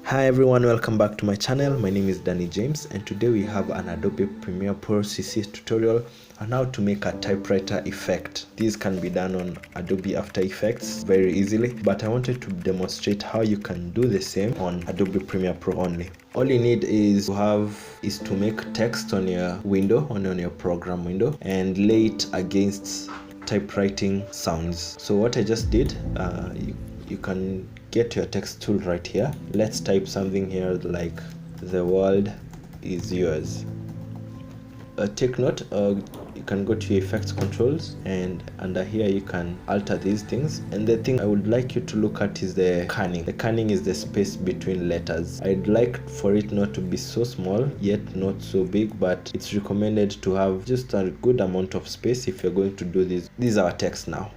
Hi everyone, welcome back to my channel. My name is Danny James, and today we have an Adobe Premiere Pro CC tutorial on how to make a typewriter effect. This can be done on Adobe After Effects very easily, but I wanted to demonstrate how you can do the same on Adobe Premiere Pro only. All you need is to make text on your window, on your program window, and lay it against typewriting sounds. So what I just did, you can get your text tool right here. Let's type something here like "the world is yours." Take note, you can go to your effects controls, and under here you can alter these things. And the thing I would like you to look at is the kerning. The kerning is the space between letters. I'd like for it not to be so small yet not so big, but it's recommended to have just a good amount of space if you're going to do this. This is our text now.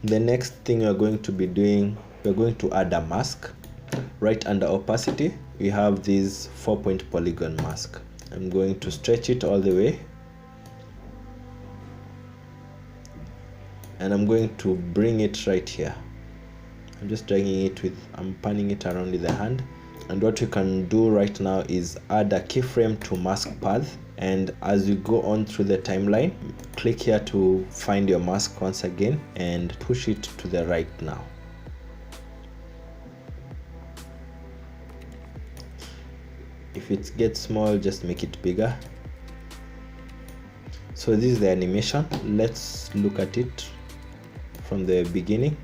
The next thing you're going to be doing, we're going to add a mask. Right under opacity, we have this 4-point polygon mask. I'm going to stretch it all the way, and I'm going to bring it right here. I'm just dragging it I'm panning it around with the hand. And what you can do right now is add a keyframe to mask path, and as you go on through the timeline, click here to find your mask once again and push it to the right now. If it gets small, just make it bigger. So this is the animation. Let's look at it from the beginning.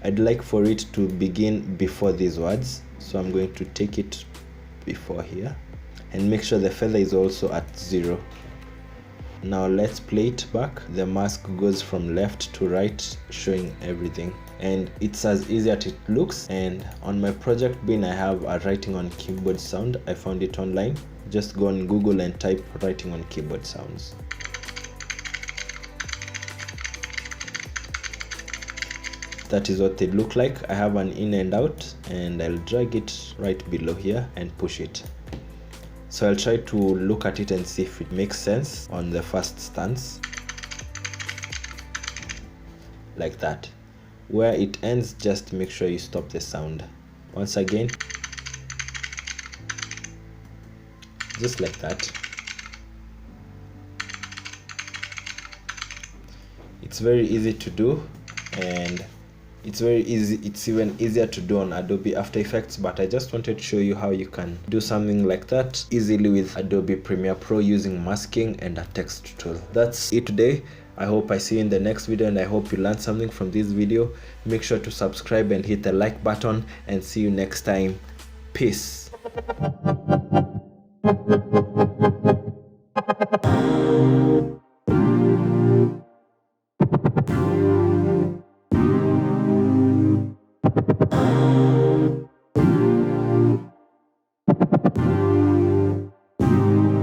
I'd like for it to begin before these words, so I'm going to take it before here and make sure the feather is also at 0. Now let's play it back. The mask goes from left to right, showing everything, and it's as easy as it looks. And on my project bin, I have a writing on keyboard sound. I found it online. Just go on Google and type writing on keyboard sounds. That is what they look like. I have an in and out, and I'll drag it right below here and push it. So I'll try to look at it and see if it makes sense on the first stance. Like that. Where it ends, just make sure you stop the sound. Once again. Just like that. It's very easy to do, and it's even easier to do on Adobe After Effects, but I just wanted to show you how you can do something like that easily with Adobe Premiere Pro using masking and a text tool. That's it today. I hope I see you in the next video, and I hope you learned something from this video. Make sure to subscribe and hit the like button, and see you next time. Peace.